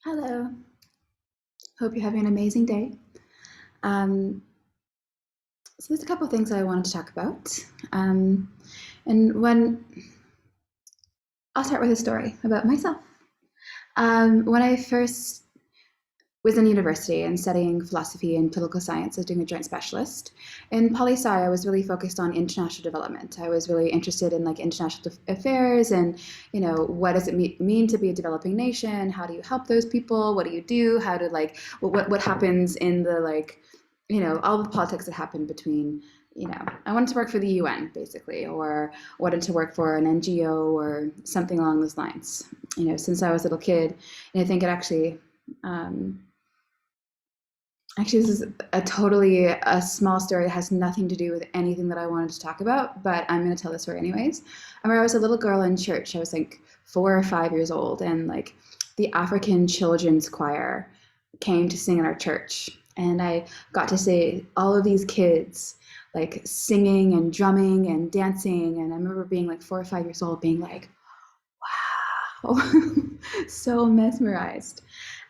Hello. Hope you're having an amazing day. Um, so there's a couple of things I wanted to talk about. Um, and when I'll start with a story about myself. When I first was in university and studying philosophy and political science, I was doing a joint specialist. In poli sci, I was really focused on international development. I was really interested in like international affairs and, what does it mean to be a developing nation? How do you help those people? What do you do? How to like what happens in the like, all the politics that happen between. I wanted to work for the UN basically, or wanted to work for an NGO or something along those lines. Since I was a little kid, and I think it um, actually, this is a small story that has nothing to do with anything that I wanted to talk about, but I'm going to tell the story anyways. I remember I was a little girl in church. I was like 4 or 5 years old, and like the African Children's Choir came to sing in our church. And I got to see all of these kids like singing and drumming and dancing. And I remember being like 4 or 5 years old, being like, wow, so mesmerized.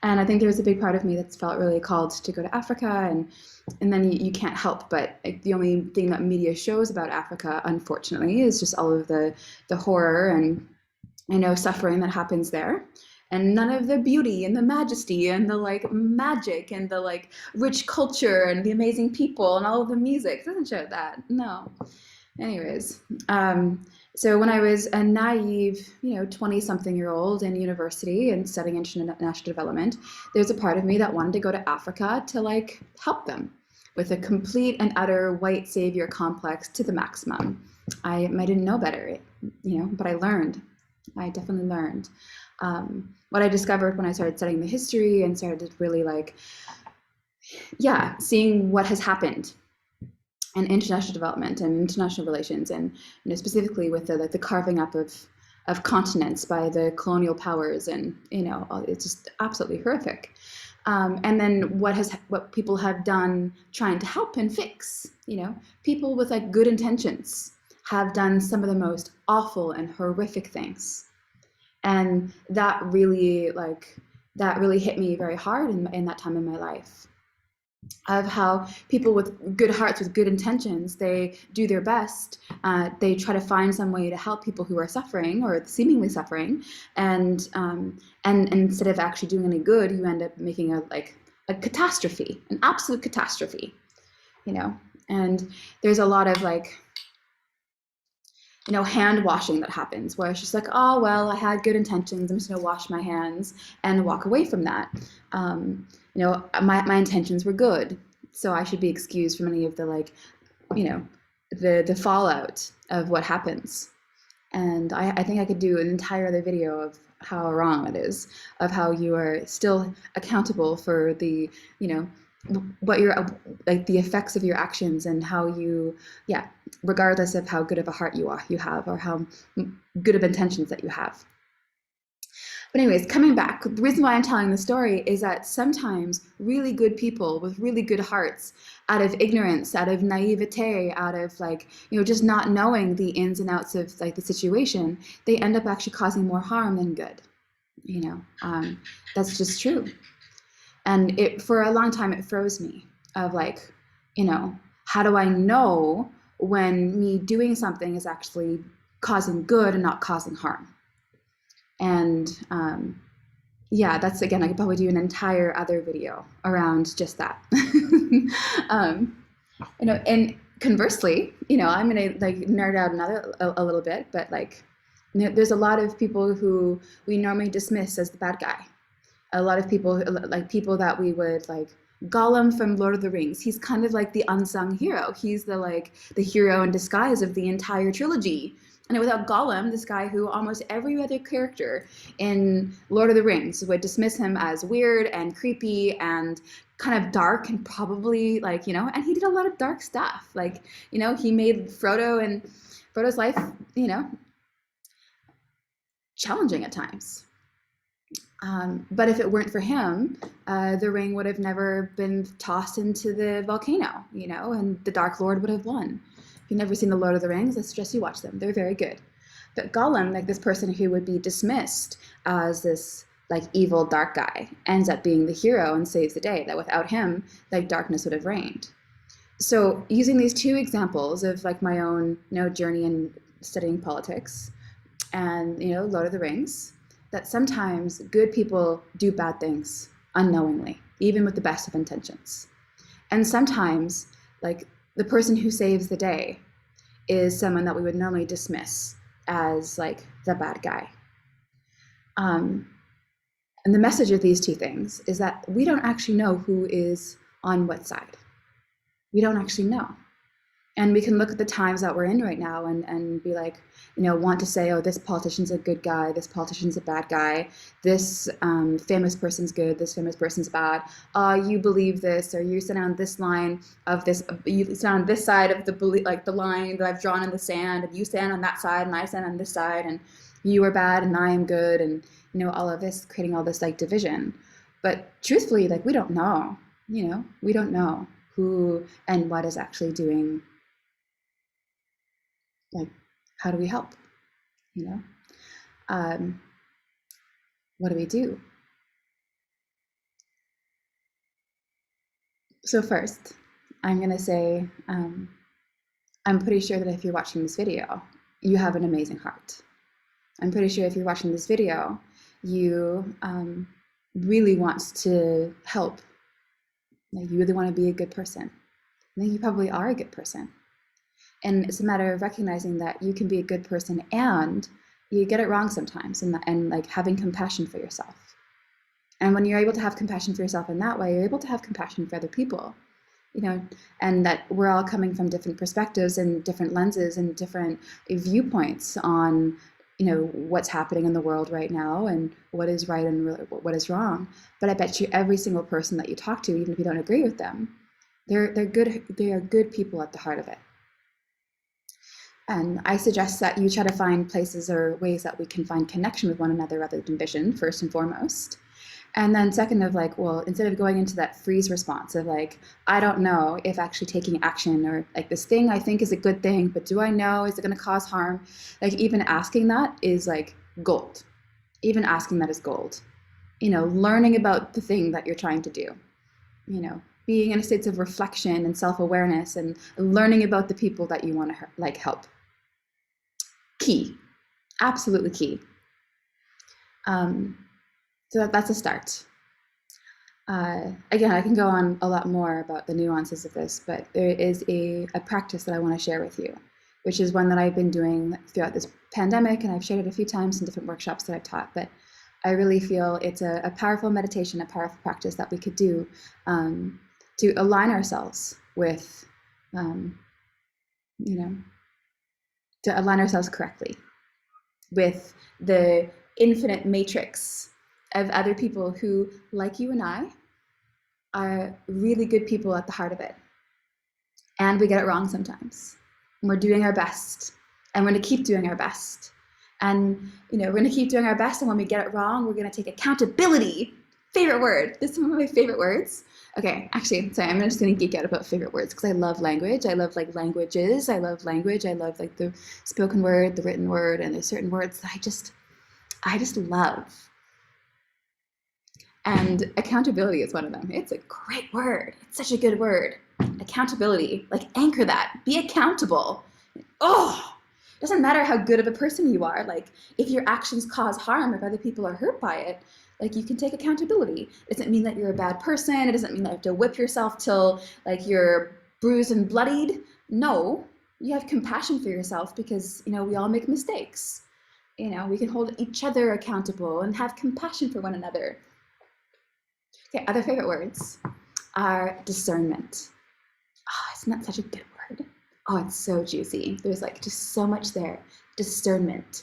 And I think there was a big part of me that's felt really called to go to Africa, and then you can't help but like, the only thing that media shows about Africa, unfortunately, is just all of the horror and suffering that happens there, and none of the beauty and the majesty and the like magic and the like rich culture and the amazing people and all of the music. It doesn't show that. No. Anyways, so when I was a naive, 20-something-year-old in university and studying international development, there's a part of me that wanted to go to Africa to like help them with a complete and utter white savior complex to the maximum. I didn't know better, but I learned. I definitely learned. What I discovered when I started studying the history and started really like, yeah, seeing what has happened and international development and international relations, and specifically with the like the carving up of continents by the colonial powers, and it's just absolutely horrific. And then what people have done trying to help and fix. People with like good intentions have done some of the most awful and horrific things, and that really hit me very hard in that time in my life, of how people with good hearts, with good intentions, they do their best. They try to find some way to help people who are suffering or seemingly suffering, and instead of actually doing any good, you end up making a catastrophe, an absolute catastrophe. And there's a lot of like hand washing that happens, where it's just like, oh, well, I had good intentions. I'm just going to wash my hands and walk away from that. My intentions were good, so I should be excused from any of the like, the fallout of what happens. And I think I could do an entire other video of how wrong it is, of how you are still accountable for the, what you're like, the effects of your actions, and how you, yeah, regardless of how good of a heart you have, or how good of intentions that you have. But anyways, coming back, the reason why I'm telling the story is that sometimes really good people with really good hearts, out of ignorance, out of naivete, out of like, just not knowing the ins and outs of like the situation, they end up actually causing more harm than good. That's just true. And for a long time, it froze me, of like, how do I know when me doing something is actually causing good and not causing harm? And yeah, that's, again, I could probably do an entire other video around just that. um, and conversely, I'm gonna like nerd out a little bit, but like, there's a lot of people who we normally dismiss as the bad guy. A lot of people, like people that we would like, Gollum from Lord of the Rings. He's kind of like the unsung hero. He's the hero in disguise of the entire trilogy. And without Gollum, this guy who almost every other character in Lord of the Rings would dismiss him as weird and creepy and kind of dark, and probably like, and he did a lot of dark stuff. Like, he made Frodo's life, challenging at times. But if it weren't for him, the ring would have never been tossed into the volcano, and the Dark Lord would have won. If you've never seen the Lord of the Rings, I suggest you watch them. They're very good. But Gollum, like this person who would be dismissed as this like evil dark guy ends up being the hero and saves the day, that without him, like darkness would have reigned. So using these two examples of like my own, journey in studying politics and, Lord of the Rings, that sometimes good people do bad things unknowingly, even with the best of intentions. And sometimes, like, the person who saves the day is someone that we would normally dismiss as like the bad guy. And the message of these two things is that we don't actually know who is on what side. We don't actually know. And we can look at the times that we're in right now and be like, want to say, oh, this politician's a good guy, this politician's a bad guy, this famous person's good, this famous person's bad. You believe this, or you stand on this line of this, you stand on this side of the line that I've drawn in the sand, and you stand on that side, and I stand on this side, and you are bad and I am good, and all of this, creating all this like division. But truthfully, like we don't know, we don't know who and what is actually doing. Like, how do we help? What do we do? So first, I'm gonna say, I'm pretty sure that if you're watching this video, you have an amazing heart. I'm pretty sure if you're watching this video, you really want to help. Like, you really want to be a good person. I think you probably are a good person. And it's a matter of recognizing that you can be a good person and you get it wrong sometimes, and like having compassion for yourself. And when you're able to have compassion for yourself in that way, you're able to have compassion for other people, and that we're all coming from different perspectives and different lenses and different viewpoints on, what's happening in the world right now and what is right and what is wrong. But I bet you every single person that you talk to, even if you don't agree with them, they're good. They are good people at the heart of it. And I suggest that you try to find places or ways that we can find connection with one another rather than division, first and foremost. And then second, of like, well, instead of going into that freeze response of like, I don't know if actually taking action, or like this thing I think is a good thing, but do I know, is it going to cause harm? Like, even asking that is like gold. Even asking that is gold. Learning about the thing that you're trying to do, being in a state of reflection and self-awareness and learning about the people that you want to like help. Key, absolutely key. So that's a start. Again, I can go on a lot more about the nuances of this, but there is a practice that I want to share with you, which is one that I've been doing throughout this pandemic, and I've shared it a few times in different workshops that I've taught, but I really feel it's a powerful meditation, a powerful practice that we could do to align ourselves with, to align ourselves correctly with the infinite matrix of other people who, like you and I, are really good people at the heart of it. And we get it wrong sometimes. And we're doing our best. And we're going to keep doing our best. And, we're going to keep doing our best. And when we get it wrong, we're going to take accountability. Favorite word. This is one of my favorite words. Okay, actually, sorry, I'm just going to geek out about favorite words because I love language. I love like languages. I love language. I love like the spoken word, the written word, and there's certain words that I just love. And accountability is one of them. It's a great word. It's such a good word. Accountability, like anchor that. Be accountable. Oh, it doesn't matter how good of a person you are. Like, if your actions cause harm, if other people are hurt by it, like, you can take accountability. It doesn't mean that you're a bad person. It doesn't mean that you have to whip yourself till like you're bruised and bloodied. No, you have compassion for yourself because, we all make mistakes. We can hold each other accountable and have compassion for one another. Okay, other favorite words are discernment. Oh, isn't that such a good word? Oh, it's so juicy. There's like just so much there. Discernment.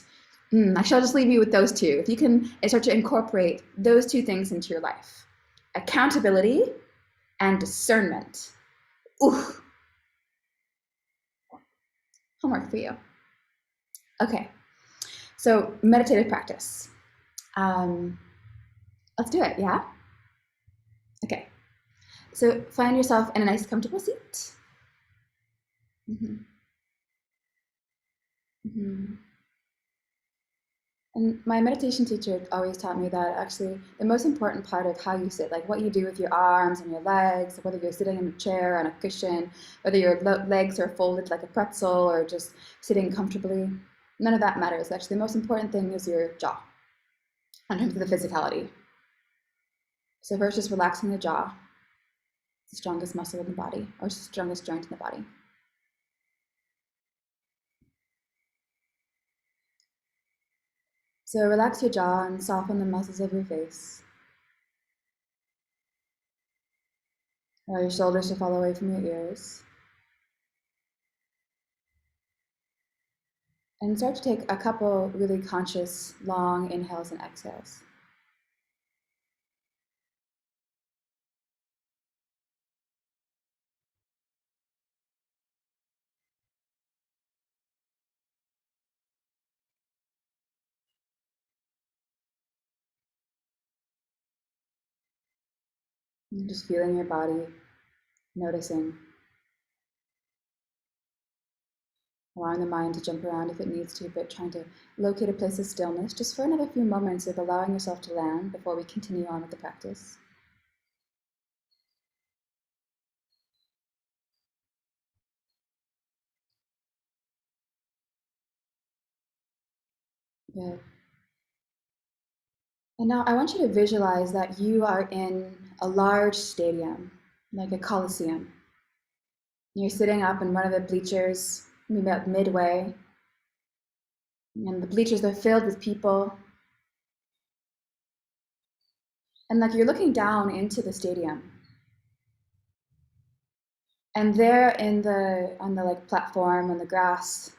Actually, I'll just leave you with those two. If you can start to incorporate those two things into your life, accountability and discernment. Ooh. Homework for you. Okay, so meditative practice. Let's do it, yeah? Okay, so find yourself in a nice comfortable seat. Mm-hmm. Mm-hmm. And my meditation teacher always taught me that actually the most important part of how you sit, like what you do with your arms and your legs, whether you're sitting in a chair on a cushion, whether your legs are folded like a pretzel or just sitting comfortably, none of that matters. Actually, the most important thing is your jaw in terms of the physicality. So first, just relaxing the jaw, the strongest muscle in the body, or strongest joint in the body. So relax your jaw and soften the muscles of your face. Allow your shoulders to fall away from your ears. And start to take a couple really conscious, long inhales and exhales. And just feeling your body, noticing, allowing the mind to jump around if it needs to, but trying to locate a place of stillness just for another few moments of allowing yourself to land before we continue on with the practice. Good. And now I want you to visualize that you are in a large stadium, like a coliseum. You're sitting up in one of the bleachers, maybe about midway, and the bleachers are filled with people. And like you're looking down into the stadium. And there in the on the like platform on the grass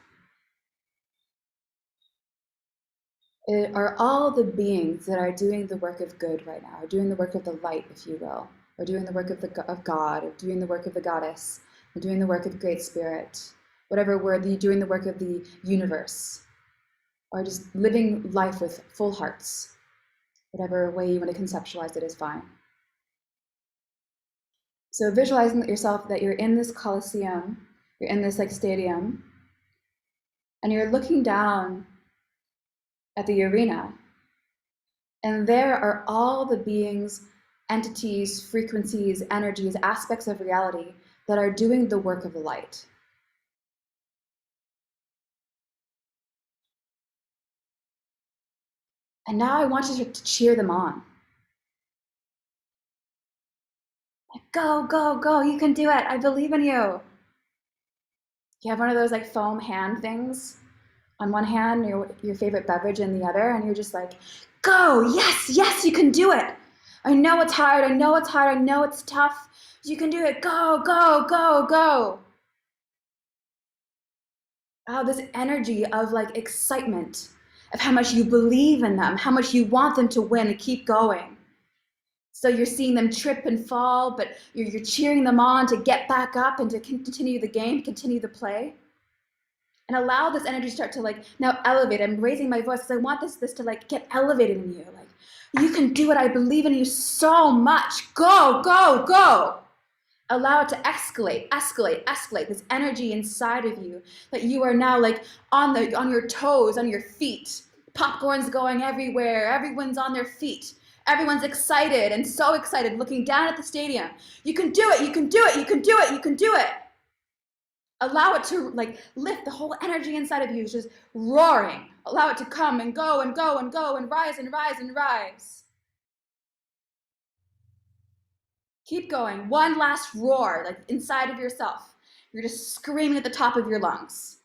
are all the beings that are doing the work of good right now, are doing the work of the light, if you will, or doing the work of God, or doing the work of the goddess, or doing the work of the Great Spirit, whatever word, doing the work of the universe, or just living life with full hearts, whatever way you want to conceptualize it is fine. So visualizing yourself that you're in this coliseum, you're in this like stadium, and you're looking down at the arena, and there are all the beings, entities, frequencies, energies, aspects of reality that are doing the work of the light. And now I want you to cheer them on. Like, go, go, go, you can do it. I believe in you. You have one of those like foam hand things on one hand, your favorite beverage in the other, and you're just like, go, yes, yes, you can do it. I know it's hard, I know it's hard, I know it's tough. You can do it. Go, go, go, go. Oh, this energy of like excitement, of how much you believe in them, how much you want them to win and keep going. So you're seeing them trip and fall, but you're cheering them on to get back up and to continue the game, continue the play. And allow this energy to start to like now elevate. I'm raising my voice because I want this to like get elevated in you. Like, you can do it. I believe in you so much. Go, go, go. Allow it to escalate, escalate, escalate. This energy inside of you that you are now like on your toes, on your feet. Popcorn's going everywhere. Everyone's on their feet. Everyone's excited and so excited looking down at the stadium. You can do it. You can do it. You can do it. You can do it. Allow it to like lift the whole energy inside of you is just roaring. Allow it to come and go and go and go and rise and rise and rise. Keep going. One last roar, like inside of yourself. You're just screaming at the top of your lungs.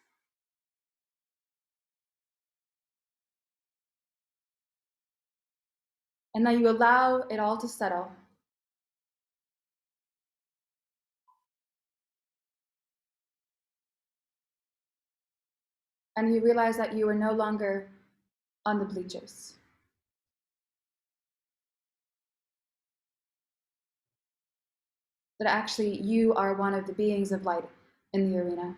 And then you allow it all to settle. And you realize that you are no longer on the bleachers. That actually you are one of the beings of light in the arena.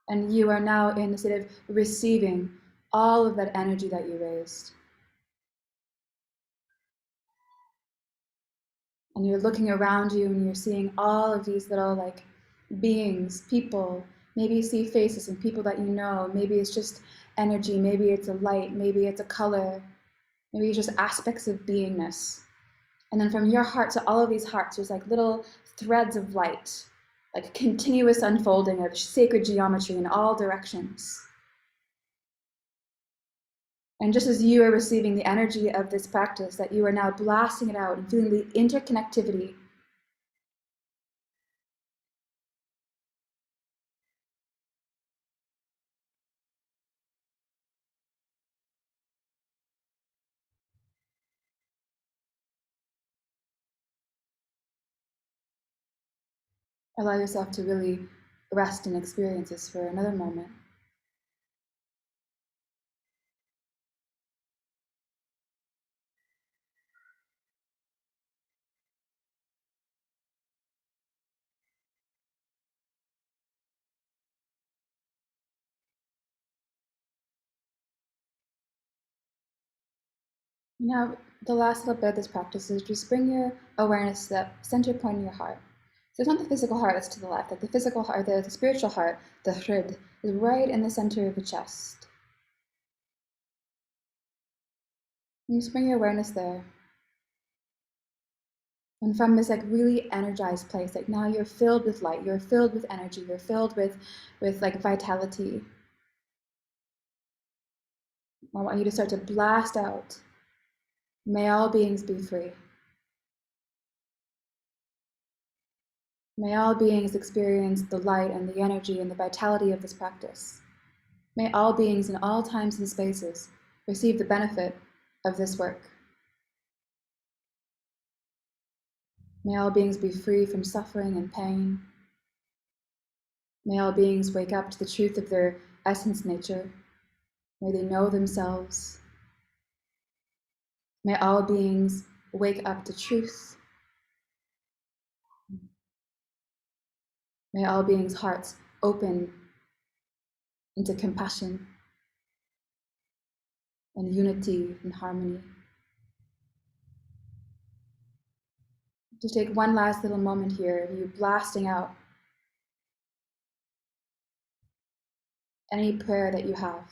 And you are now in a state of receiving all of that energy that you raised. And you're looking around you and you're seeing all of these little like beings, people, Maybe you see faces and people that you know. Maybe it's just energy. Maybe it's a light. Maybe it's a color. Maybe it's just aspects of beingness. And then from your heart to all of these hearts, there's like little threads of light, like continuous unfolding of sacred geometry in all directions. And just as you are receiving the energy of this practice, that you are now blasting it out and feeling the interconnectivity. Allow yourself to really rest and experience this for another moment. Now, the last little bit of this practice is just bring your awareness to that center point in your heart. So it's not the physical heart that's to the left, like the physical heart, the spiritual heart, the hrid, is right in the center of the chest. And just bring your awareness there. And from this like really energized place, like now you're filled with light, you're filled with energy, you're filled with like vitality. I want you to start to blast out. May all beings be free. May all beings experience the light and the energy and the vitality of this practice. May all beings in all times and spaces receive the benefit of this work. May all beings be free from suffering and pain. May all beings wake up to the truth of their essence nature. May they know themselves. May all beings wake up to truth. May all beings' hearts open into compassion and unity and harmony. Just take one last little moment here of you blasting out any prayer that you have.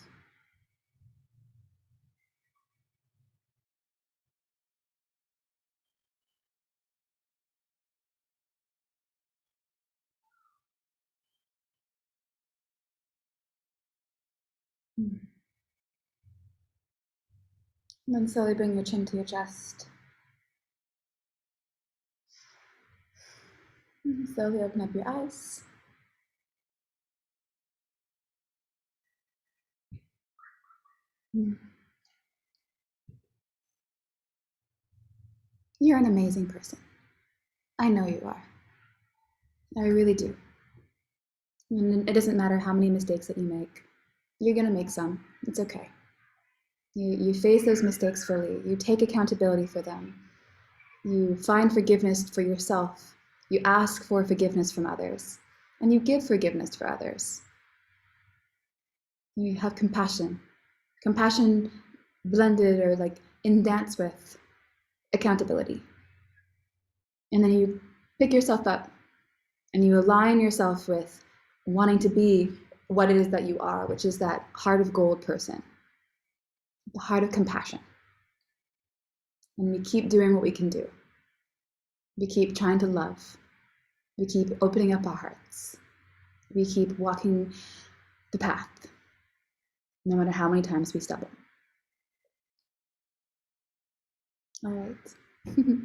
And then slowly bring your chin to your chest. And slowly open up your eyes. You're an amazing person. I know you are. I really do. And it doesn't matter how many mistakes that you make. You're gonna make some. It's okay. You face those mistakes fully. You take accountability for them. You find forgiveness for yourself. You ask for forgiveness from others. And you give forgiveness for others. You have compassion. Compassion blended or like in dance with accountability. And then you pick yourself up and you align yourself with wanting to be what it is that you are, which is that heart of gold person, the heart of compassion. And we keep doing what we can do. We keep trying to love. We keep opening up our hearts. We keep walking the path, no matter how many times we stumble. All right.